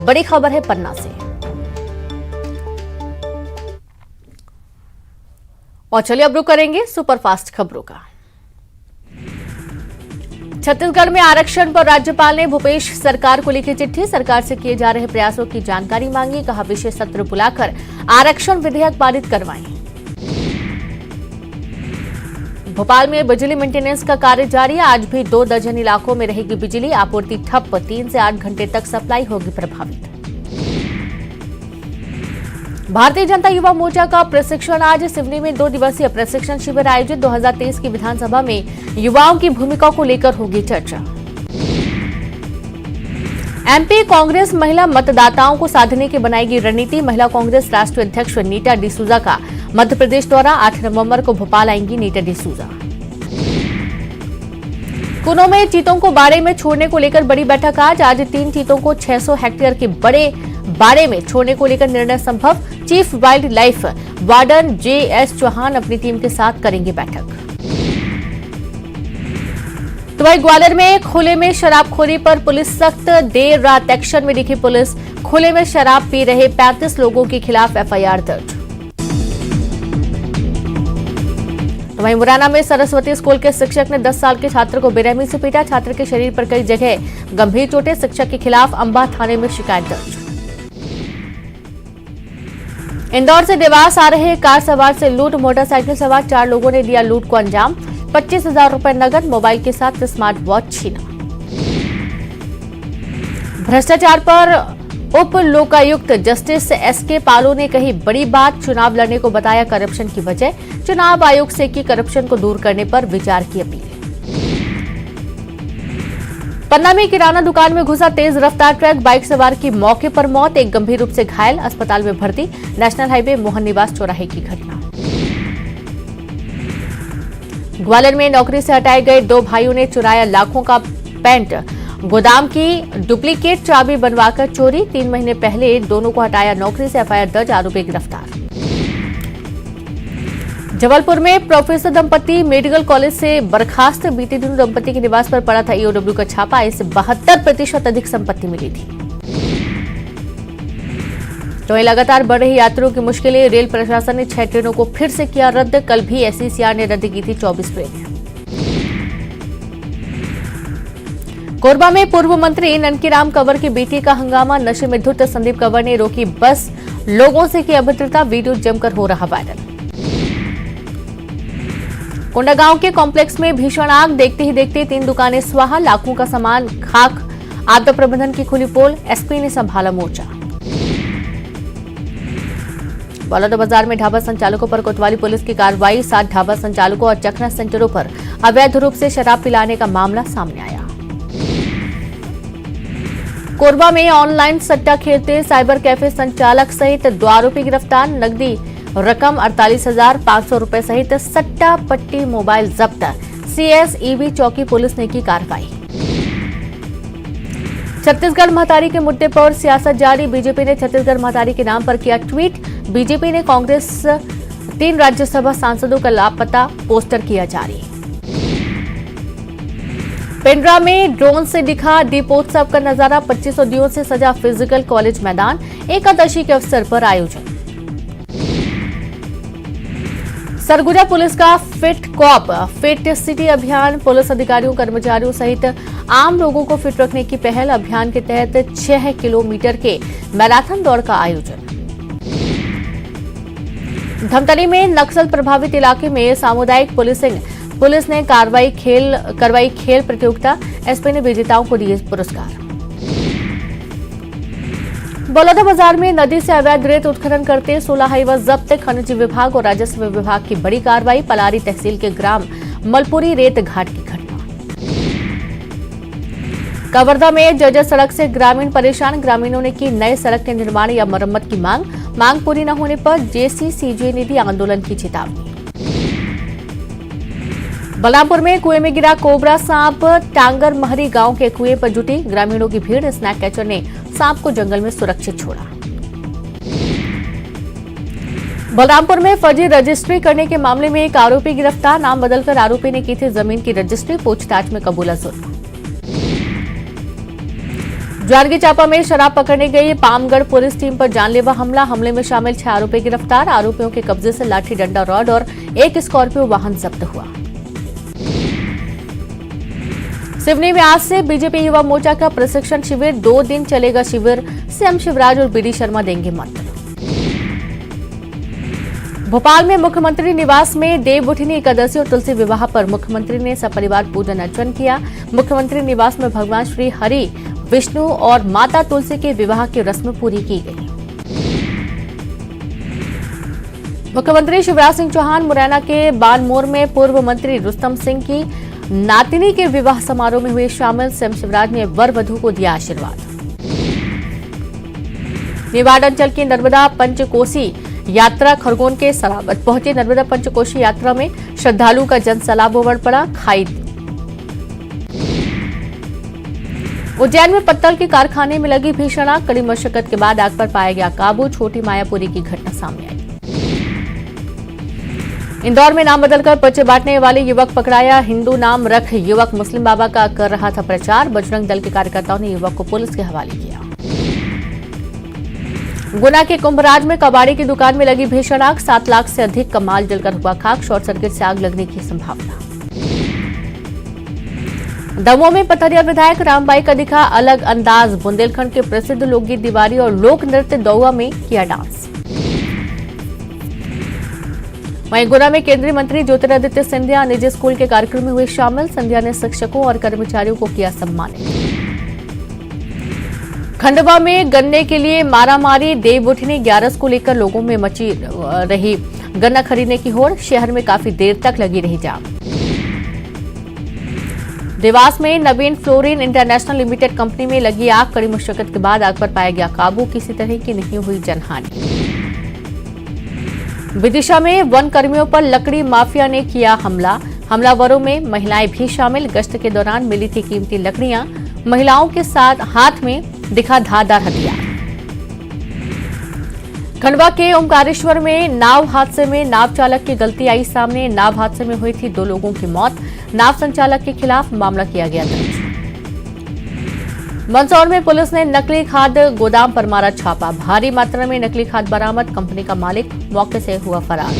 बड़ी खबर है पन्ना से। और चलिए अब रुक करेंगे सुपरफास्ट खबरों का। छत्तीसगढ़ में आरक्षण पर राज्यपाल ने भूपेश सरकार को लिखी चिट्ठी। सरकार से किए जा रहे प्रयासों की जानकारी मांगी। कहा विशेष सत्र बुलाकर आरक्षण विधेयक पारित करवाएं। भोपाल में बिजली मेंटेनेंस का कार्य जारी है। आज भी 2 दर्जन इलाकों में रहेगी बिजली आपूर्ति ठप। 3 से 8 घंटे तक सप्लाई होगी प्रभावित। भारतीय जनता युवा मोर्चा का प्रशिक्षण। आज सिवनी में 2 दिवसीय प्रशिक्षण शिविर आयोजित। 2023 की विधानसभा में युवाओं की भूमिका को लेकर होगी चर्चा। एमपी कांग्रेस महिला मतदाताओं को साधने की बनाएगी रणनीति। महिला कांग्रेस राष्ट्रीय अध्यक्ष नीता डिसूजा का मध्य प्रदेश दौरा। 8 नवंबर को भोपाल आएंगी नीता डिसूजा। कुनो में चीतों को बाड़े में छोड़ने को लेकर बड़ी बैठक। आज 3 चीतों को 600 हेक्टेयर के बड़े बाड़े में छोड़ने को लेकर निर्णय संभव। Chief wildlife warden JS Chauhan अपनी टीम के साथ करेंगे बैठक। तो वहीं ग्वालियर में खुले में शराबखोरी पर पुलिस सख्त। देर रात एक्शन में दिखी पुलिस। खुले में शराब पी रहे 35 लोगों के खिलाफ एफआईआर दर्ज। तो वहीं मुरैना में सरस्वती स्कूल के शिक्षक ने 10 साल के छात्र को बेरहमी से पीटा। छात्र के शरीर पर कई जगह गंभीर चोटें। शिक्षक के खिलाफ अंबा थाने में शिकायत दर्ज। इंदौर से देवास आ रहे कार सवार से लूट। मोटरसाइकिल सवार 4 लोगों ने दिया लूट को अंजाम। 25,000 रुपए नगद, मोबाइल के साथ स्मार्ट वॉच छीना। भ्रष्टाचार पर उप लोकायुक्त जस्टिस एसके पालो ने कही बड़ी बात। चुनाव लड़ने को बताया करप्शन की वजह। चुनाव आयोग से की करप्शन को दूर करने पर विचार की अपील। पन्ना में किराना दुकान में घुसा तेज रफ्तार ट्रक। बाइक सवार की मौके पर मौत। एक गंभीर रूप से घायल, अस्पताल में भर्ती। नेशनल हाईवे मोहन निवास चौराहे की घटना। ग्वालियर में नौकरी से हटाए गए 2 भाइयों ने चुराया लाखों का पेंट। गोदाम की डुप्लीकेट चाबी बनवाकर चोरी। 3 महीने पहले दोनों को हटाया नौकरी से। एफआईआर दर्ज, आरोपी गिरफ्तार। जबलपुर में प्रोफेसर दंपति मेडिकल कॉलेज से बर्खास्त। बीते दिनों दंपति के निवास पर पड़ा था ईओडब्ल्यू का छापा। इससे 72% अधिक संपत्ति मिली थी। तो लगातार बढ़ रही यात्रियों की मुश्किलें। रेल प्रशासन ने 6 ट्रेनों को फिर से किया रद्द। कल भी एसईसीआर ने रद्द की थी 24 ट्रेनें। कोरबा में पूर्व मंत्री ननकीराम कंवर की बेटी का हंगामा। नशे में धुत संदीप कंवर ने रोकी बस। लोगों से की अभद्रता। वीडियो जमकर हो रहा वायरल। कोंडागांव के कॉम्प्लेक्स में भीषण आग। देखते ही देखते 3 दुकानें स्वाहा। लाखों का सामान खाक। आपदा प्रबंधन की खुली पोल। एसपी ने संभाला मोर्चा। बलौदाबाजार में ढाबा संचालकों पर कोतवाली पुलिस की कार्रवाई। 7 ढाबा संचालकों और चखना सेंटरों पर अवैध रूप से शराब पिलाने का मामला सामने आया। कोरबा में ऑनलाइन सट्टा खेलते साइबर कैफे संचालक सहित 2 आरोपी गिरफ्तार। नकदी रकम 48,500 रुपए सहित सट्टा पट्टी मोबाइल जब्त। सीएसईबी चौकी पुलिस ने की कार्रवाई। छत्तीसगढ़ महतारी के मुद्दे पर सियासत जारी। बीजेपी ने छत्तीसगढ़ महतारी के नाम पर किया ट्वीट। बीजेपी ने कांग्रेस 3 राज्यसभा सांसदों का लापता पोस्टर किया जारी। पेंड्रा में ड्रोन से दिखा दीपोत्सव का नजारा। 2500 दियों से सजा फिजिकल कॉलेज मैदान। एकादशी के अवसर पर आयोजन। सरगुजा पुलिस का फिट कॉप फिट सिटी अभियान। पुलिस अधिकारियों कर्मचारियों सहित आम लोगों को फिट रखने की पहल। अभियान के तहत 6 किलोमीटर के मैराथन दौड़ का आयोजन। धमतरी में नक्सल प्रभावित इलाके में सामुदायिक पुलिसिंग। पुलिस ने करवाई खेल प्रतियोगिता। एसपी ने विजेताओं को दिए पुरस्कार। बलौदाबाजार में नदी से अवैध रेत उत्खनन करते 16 हाईवा जब्त। खनिज विभाग और राजस्व विभाग की बड़ी कार्रवाई। पलारी तहसील के ग्राम मलपुरी रेत घाट की घटना। कवर्धा में जर्जर सड़क से ग्रामीण परेशान। ग्रामीणों ने की नए सड़क के निर्माण या मरम्मत की मांग पूरी न होने पर जेसीसीजे ने दी आंदोलन की चेतावनी। बलरामपुर में कुएं में गिरा कोबरा सांप। टांगर महरी गांव के कुएं पर जुटी ग्रामीणों की भीड़। स्नैक कैचर ने सांप को जंगल में सुरक्षित छोड़ा। बलरामपुर में फर्जी रजिस्ट्री करने के मामले में एक आरोपी गिरफ्तार। नाम बदलकर आरोपी ने की थी जमीन की रजिस्ट्री। पूछताछ में कबूला जुर्म। जांजगीर चांपा में शराब पकड़ने गई पामगढ़ पुलिस टीम पर जानलेवा हमले में शामिल 6 आरोपी गिरफ्तार। आरोपियों के कब्जे से लाठी, डंडा, रॉड और एक स्कॉर्पियो वाहन जब्त हुआ। सिवनी में आज से बीजेपी युवा मोर्चा का प्रशिक्षण शिविर, 2 दिन चलेगा शिविर। सीएम शिवराज और बीडी शर्मा देंगे मंत्र। भोपाल में मुख्यमंत्री निवास में देवउठनी एकादशी और तुलसी विवाह पर मुख्यमंत्री ने सपरिवार पूजन अर्चन किया। मुख्यमंत्री निवास में भगवान श्री हरि, विष्णु और माता तुलसी के विवाह की रस्म पूरी की गई। मुख्यमंत्री शिवराज सिंह चौहान मुरैना के बानमोर में पूर्व मंत्री रुस्तम सिंह की नातिनी के विवाह समारोह में हुए शामिल। सीएम शिवराज ने वर वधू को दिया आशीर्वाद। मेवाड़ अंचल की नर्मदा पंचकोसी यात्रा खरगोन के सरावत पहुंची। नर्मदा पंचकोशी यात्रा में श्रद्धालु का जनसैलाब उमड़ पड़ा। खाई उज्जैन में पत्तल के कारखाने में लगी भीषण आग, कड़ी मशक्कत के बाद आग पर पाया गया काबू। छोटी मायापुरी की घटना सामने आई। इंदौर में नाम बदलकर पर्चे बांटने वाले युवक पकड़ाया। हिंदू नाम रख युवक मुस्लिम बाबा का कर रहा था प्रचार। बजरंग दल के कार्यकर्ताओं ने युवक को पुलिस के हवाले किया। गुना के कुंभराज में कबाड़ी की दुकान में लगी भीषण आग, 7 लाख से अधिक का माल जलकर हुआ खाक। शॉर्ट सर्किट से आग लगने की संभावना। दमोह में पथरिया विधायक रामबाई का दिखा अलग अंदाज। बुंदेलखंड के प्रसिद्ध लोकगीत दिवाली और लोक नृत्य दौआ में किया डांस। वहीं गुना में केंद्रीय मंत्री ज्योतिरादित्य सिंधिया निजी स्कूल के कार्यक्रम में हुए शामिल। सिंधिया ने शिक्षकों और कर्मचारियों को किया सम्मानित। खंडवा में गन्ने के लिए मारामारी, देवउठनी 11 को लेकर लोगों में मची रही गन्ना खरीदने की होड़। शहर में काफी देर तक लगी रही जाम। देवास में नवीन फ्लोरिन इंटरनेशनल लिमिटेड कंपनी में लगी आग, कड़ी मशक्कत के बाद आग पर पाया गया काबू। किसी तरह की नहीं हुई जनहानि। विदिशा में वन कर्मियों पर लकड़ी माफिया ने किया हमला। हमलावरों में महिलाएं भी शामिल। गश्त के दौरान मिली थी कीमती लकड़ियां। महिलाओं के साथ हाथ में दिखा धारदार हथियार। खंडवा के ओमकारेश्वर में नाव हादसे में नाव चालक की गलती आई सामने। नाव हादसे में हुई थी 2 लोगों की मौत। नाव संचालक के खिलाफ मामला किया गया दर्ज। मंदसौर में पुलिस ने नकली खाद गोदाम पर मारा छापा। भारी मात्रा में नकली खाद बरामद। कंपनी का मालिक मौके से हुआ फरार।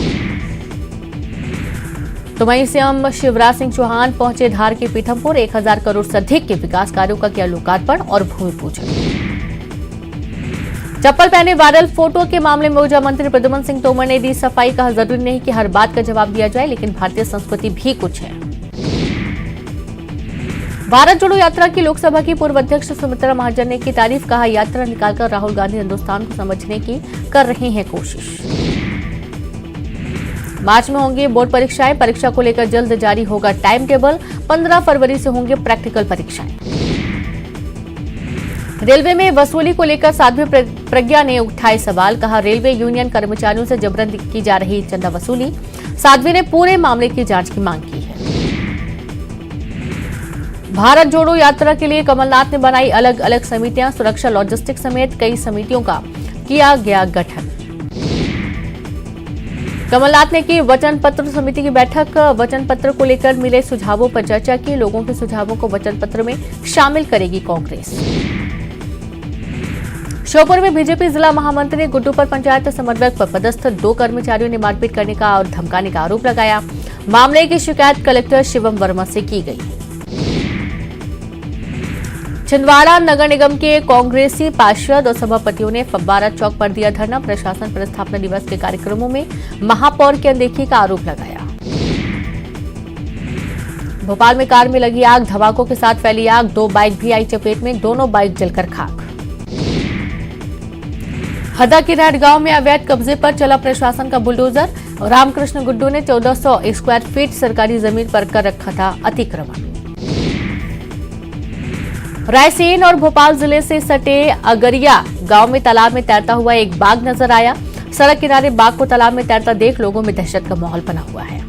तो वहीं सीएम शिवराज सिंह चौहान पहुंचे धार के पीथमपुर। 1000 करोड़ से अधिक के विकास कार्यों का किया लोकार्पण और भूमि पूजन। चप्पल पहने वायरल फोटो के मामले में ऊर्जा मंत्री प्रद्युम्न सिंह तोमर ने दी सफाई। कहा जरूरी नहीं कि हर बात का जवाब दिया जाए, लेकिन भारतीय संस्कृति भी कुछ है। भारत जोड़ो यात्रा की लोकसभा की पूर्व अध्यक्ष सुमित्रा महाजन ने की तारीफ। कहा यात्रा निकालकर राहुल गांधी हिंदुस्तान को समझने की कर रहे हैं कोशिश। मार्च में होंगी बोर्ड परीक्षाएं। परीक्षा को लेकर जल्द जारी होगा टाइम टेबल। 15 फरवरी से होंगे प्रैक्टिकल परीक्षाएं। रेलवे में वसूली को लेकर साध्वी प्रज्ञा ने उठाए सवाल। कहा रेलवे यूनियन कर्मचारियों से जबरन की जा रही चंदा वसूली। साध्वी ने पूरे मामले की जांच की मांग की है। भारत जोड़ो यात्रा के लिए कमलनाथ ने बनाई अलग अलग समितियां। सुरक्षा, लॉजिस्टिक्स समेत कई समितियों का किया गया गठन। कमलनाथ ने की वचन पत्र समिति की बैठक। वचन पत्र को लेकर मिले सुझावों पर चर्चा की। लोगों के सुझावों को वचन पत्र में शामिल करेगी कांग्रेस। श्योपुर में बीजेपी जिला महामंत्री गुड्डू पर पंचायत समन्वयक पर पदस्थ 2 कर्मचारियों ने मारपीट करने का और धमकाने का आरोप लगाया। मामले की शिकायत कलेक्टर शिवम वर्मा से की गई। छिंदवाड़ा नगर निगम के कांग्रेसी पार्षद और सभापतियों ने फव्वारा चौक पर दिया धरना। प्रशासन पर स्थापना दिवस के कार्यक्रमों में महापौर की अनदेखी का आरोप लगाया। भोपाल में कार में लगी आग, धमाकों के साथ फैली आग। 2 बाइक भी आई चपेट में, दोनों बाइक जलकर खाक। हरदा के राट गांव में अवैध कब्जे पर चला प्रशासन का बुलडोजर। रामकृष्ण गुड्डू ने 1400 स्क्वायर फीट सरकारी जमीन पर कर रखा था अतिक्रमण। रायसेन और भोपाल जिले से सटे अगरिया गांव में तालाब में तैरता हुआ एक बाघ नजर आया। सड़क किनारे बाघ को तालाब में तैरता देख लोगों में दहशत का माहौल बना हुआ है।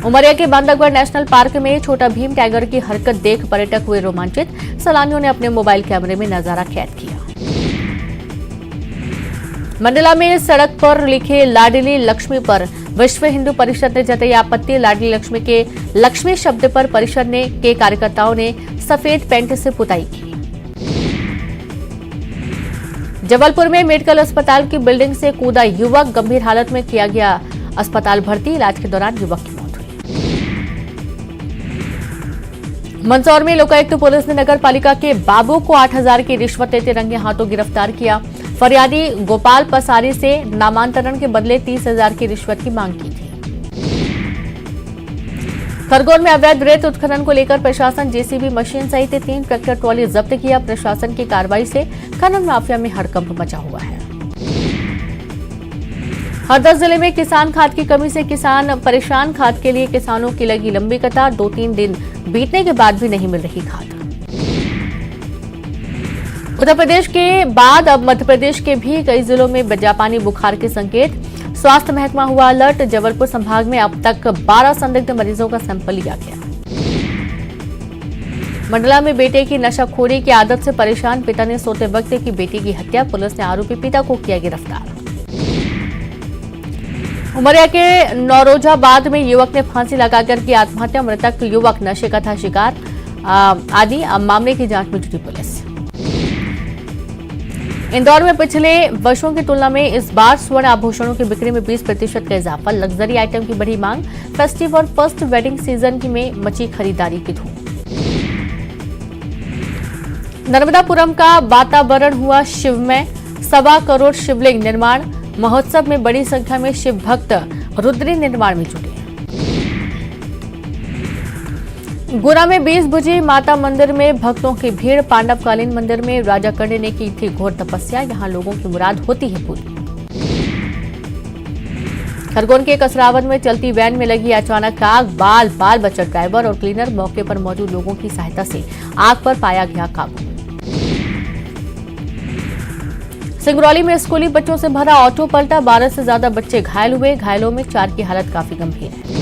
उमरिया के बांधवगढ़ नेशनल पार्क में छोटा भीम टाइगर की हरकत देख पर्यटक हुए रोमांचित। सैलानियों ने अपने मोबाइल कैमरे में नजारा कैद किया। मंडला में सड़क पर लिखे लाडली लक्ष्मी पर विश्व हिंदू परिषद ने जताई आपत्ति। लाडली लक्ष्मी के लक्ष्मी शब्द पर परिषद के कार्यकर्ताओं ने सफेद पेंट से पुताई की। जबलपुर में मेडिकल अस्पताल की बिल्डिंग से कूदा युवक, गंभीर हालत में किया गया अस्पताल भर्ती। इलाज के दौरान युवक की मौत हुई। मंदसौर में लोकायुक्त पुलिस ने नगर पालिका के बाबू को 8,000 की रिश्वत लेते रंगे हाथों गिरफ्तार किया। फरियादी गोपाल पसारी से नामांतरण के बदले 30,000 की रिश्वत की मांग की थी। खरगोन में अवैध रेत उत्खनन को लेकर प्रशासन जेसीबी मशीन सहित 3 ट्रैक्टर ट्रॉली जब्त किया। प्रशासन की कार्रवाई से खनन माफिया में हड़कंप मचा हुआ है। हरदा जिले में किसान खाद की कमी से किसान परेशान। खाद के लिए किसानों की लगी लंबी कतार। 2-3 दिन बीतने के बाद भी नहीं मिल रही खाद। उत्तर प्रदेश के बाद अब मध्य प्रदेश के भी कई जिलों में जापानी बुखार के संकेत। स्वास्थ्य महकमा हुआ अलर्ट। जबलपुर संभाग में अब तक 12 संदिग्ध मरीजों का सैंपल लिया गया। मंडला में बेटे की नशाखोरी की आदत से परेशान पिता ने सोते वक्त की बेटी की हत्या। पुलिस ने आरोपी पिता को किया गिरफ्तार। उमरिया के नौरोजाबाद में युवक ने फांसी लगाकर की आत्महत्या। मृतक युवक नशे का था शिकार। आदि मामले की जांच में जुटी पुलिस। इंदौर में पिछले वर्षों की तुलना में इस बार स्वर्ण आभूषणों की बिक्री में 20% का इजाफा। लग्जरी आइटम की बढ़ी मांग। फेस्टिव और फर्स्ट वेडिंग सीजन में मची खरीदारी की धूम। नर्मदापुरम का वातावरण हुआ शिवमय। 1.25 करोड़ शिवलिंग निर्माण। महोत्सव में बड़ी संख्या में शिव भक्त रुद्री निर्माण में जुटे। गुना में 20 भुजी माता मंदिर में भक्तों की भीड़। पांडवकालीन मंदिर में राजा कर्ण ने की थी घोर तपस्या। यहां लोगों की मुराद होती है पूरी। खरगोन के कसरावद में चलती वैन में लगी अचानक आग। बाल बचा ड्राइवर और क्लीनर। मौके पर मौजूद लोगों की सहायता से आग पर पाया गया काबू। सिंगरौली में स्कूली बच्चों से भरा ऑटो पलटा। 12 से ज्यादा बच्चे घायल हुए। घायलों में 4 की हालत काफी गंभीर है।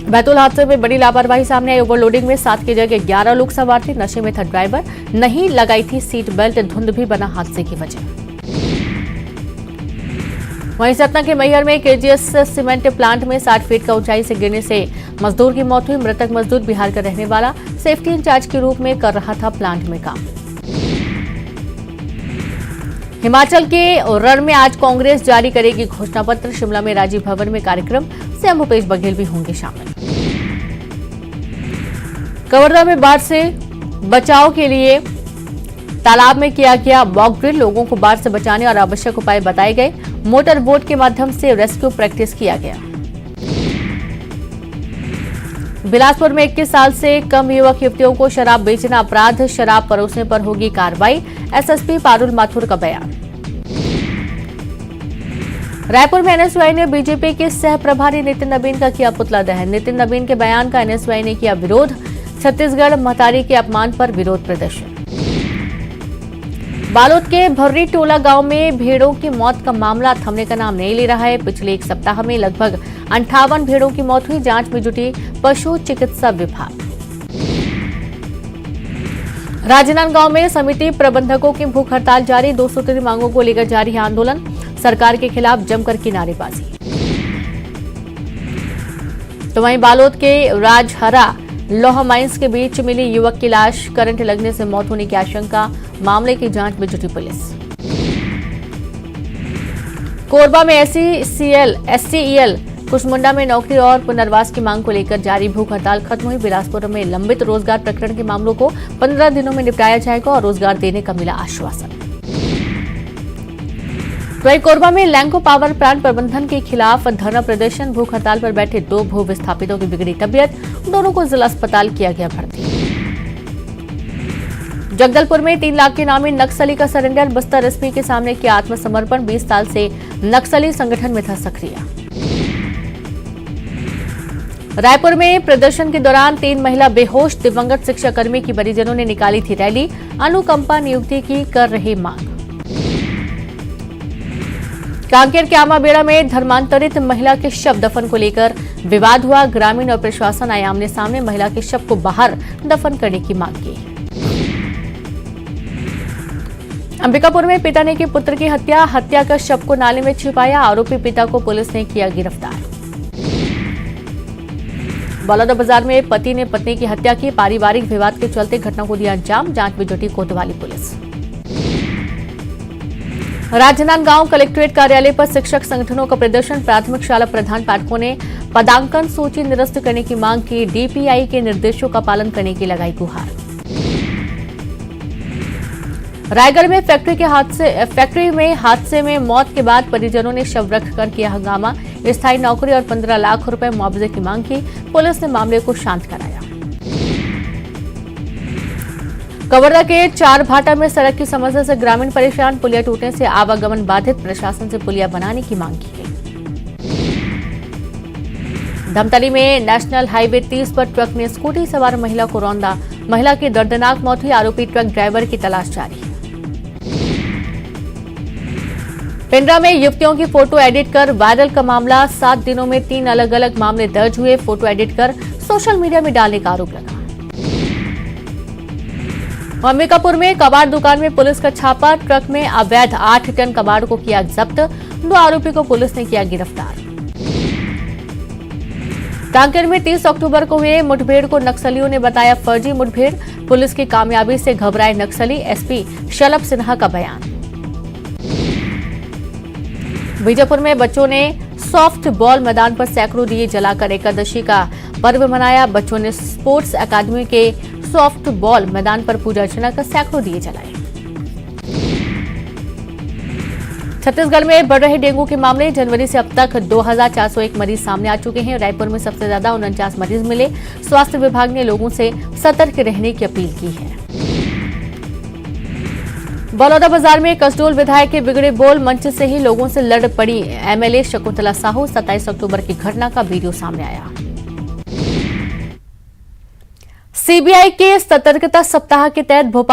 बैतूल हादसे में बड़ी लापरवाही सामने आई। ओवरलोडिंग में 7 की जगह 11 लोग सवार थे। नशे में था ड्राइवर। नहीं लगाई थी सीट बेल्ट। धुंध भी बना हादसे की वजह। वहीं सतना के मैहर में केजीएस सीमेंट प्लांट में 60 फीट का ऊंचाई से गिरने से मजदूर की मौत हुई। मृतक मजदूर बिहार का रहने वाला सेफ्टी इंचार्ज के रूप में कर रहा था प्लांट में काम। हिमाचल के रण में आज कांग्रेस जारी करेगी घोषणा पत्र। शिमला में राजीव भवन में कार्यक्रम। सीएम भूपेश बघेल भी होंगे शामिल। कवर्धा में बाढ़ से बचाव के लिए तालाब में किया गया मॉक ड्रिल। लोगों को बाढ़ से बचाने और आवश्यक उपाय बताए गए। मोटर बोट के माध्यम से रेस्क्यू प्रैक्टिस किया गया। बिलासपुर में 21 साल से कम युवक युवतियों को शराब बेचना अपराध। शराब परोसने पर होगी कार्रवाई। एसएसपी पारुल माथुर का बयान। रायपुर में एनएसयूआई ने बीजेपी के सह प्रभारी नितिन नबीन का किया पुतला दहन। नितिन नबीन के बयान का एनएसयूआई ने किया विरोध। छत्तीसगढ़ महतारी के अपमान पर विरोध प्रदर्शन। बालोद के भर्री टोला गांव में भेड़ों की मौत का मामला थमने का नाम नहीं ले रहा है। पिछले 1 सप्ताह में लगभग 58 भेड़ों की मौत हुई। जांच में जुटी पशु चिकित्सा विभाग। राजनांदगांव में समिति प्रबंधकों की भूख हड़ताल जारी। 2 सूत्री मांगों को लेकर जारी है आंदोलन। सरकार के खिलाफ जमकर की नारेबाजी। तो वहीं बालोद के राजहरा लोह माइंस के बीच मिली युवक की लाश। करंट लगने से मौत होने की आशंका। मामले की जांच में जुटी पुलिस। कोरबा में एससीईएल कुशमुंडा में नौकरी और पुनर्वास की मांग को लेकर जारी भूख हड़ताल खत्म हुई। बिलासपुर में लंबित रोजगार प्रकरण के मामलों को 15 दिनों में निपटाया जाएगा और रोजगार देने का मिला आश्वासन। वहीं कोरबा में लैंको पावर प्लांट प्रबंधन के खिलाफ धरना प्रदर्शन। भूख हड़ताल पर बैठे 2 भू विस्थापितों की बिगड़ी तबीयत। दोनों को जिला अस्पताल किया गया भर्ती। जगदलपुर में 3 लाख के नामी नक्सली का सरेंडर। बस्तर एसपी के सामने किया आत्मसमर्पण। 20 साल से नक्सली संगठन में था सक्रिय। रायपुर में प्रदर्शन के दौरान 3 महिला बेहोश। दिवंगत शिक्षाकर्मी की परिजनों ने निकाली थी रैली। अनुकंपा नियुक्ति की कर रही मांग। कांकेर के आमाबेड़ा में धर्मांतरित महिला के शव दफन को लेकर विवाद हुआ। ग्रामीण और प्रशासन आए आमने सामने। महिला के शव को बाहर दफन करने की मांग की। अंबिकापुर में पिता ने की पुत्र की हत्या कर शव को नाले में छिपाया। आरोपी पिता को पुलिस ने किया गिरफ्तार। बलौदाबाजार में पति ने पत्नी की हत्या की। पारिवारिक विवाद के चलते घटना को दिया अंजाम। जांच में जुटी कोतवाली पुलिस। राजनांदगांव कलेक्ट्रेट कार्यालय पर शिक्षक संगठनों का प्रदर्शन। प्राथमिक शाला प्रधान पाठकों ने पदांकन सूची निरस्त करने की मांग की। डीपीआई के निर्देशों का पालन करने की लगाई गुहार। रायगढ़ में फैक्ट्री में हादसे में मौत के बाद परिजनों ने शव रखकर किया हंगामा। स्थायी नौकरी और 15 लाख रुपए मुआवजे की मांग की। पुलिस ने मामले को शांत कराया। कवर्धा के चारभाटा में सड़क की समस्या से ग्रामीण परेशान। पुलिया टूटने से आवागमन बाधित। प्रशासन से पुलिया बनाने की मांग की गई। धमतरी में नेशनल हाईवे 30 पर ट्रक ने स्कूटी सवार महिला को रौंदा। महिला की दर्दनाक मौत हुई। आरोपी ट्रक ड्राइवर की तलाश जारी। पिंडरा में युवतियों की फोटो एडिट कर वायरल का मामला। 7 दिनों में 3 अलग अलग मामले दर्ज हुए। फोटो एडिट कर सोशल मीडिया में डालने का आरोप लगा। अंबिकापुर में कबाड़ दुकान में पुलिस का छापा। ट्रक में अवैध 8 टन कबाड़ को किया जब्त। 2 आरोपी को पुलिस ने किया गिरफ्तार। कांकेर में 30 अक्टूबर को हुए मुठभेड़ को नक्सलियों ने बताया फर्जी मुठभेड़। पुलिस की कामयाबी से घबराए नक्सली। एसपी शलभ सिन्हा का बयान। बीजापुर में बच्चों ने सॉफ्ट बॉल मैदान पर सैकड़ों दिए जलाकर एकादशी का पर्व मनाया। बच्चों ने स्पोर्ट्स अकादमी के सॉफ्ट बॉल मैदान पर पूजा अर्चना कर सैकड़ों दिए जलाए। छत्तीसगढ़ में बढ़ रहे डेंगू के मामले। जनवरी से अब तक 2401 मरीज सामने आ चुके हैं। रायपुर में सबसे ज्यादा 49 मरीज मिले। स्वास्थ्य विभाग ने लोगों से सतर्क रहने की अपील की है। बलौदाबाजार में कसडोल विधायक के बिगड़े बोल। मंच से ही लोगों से लड़ पड़ी एमएलए शकुंतला साहू। 27 अक्टूबर की घटना का वीडियो सामने आया। सीबीआई के सतर्कता सप्ताह के तहत भोपाल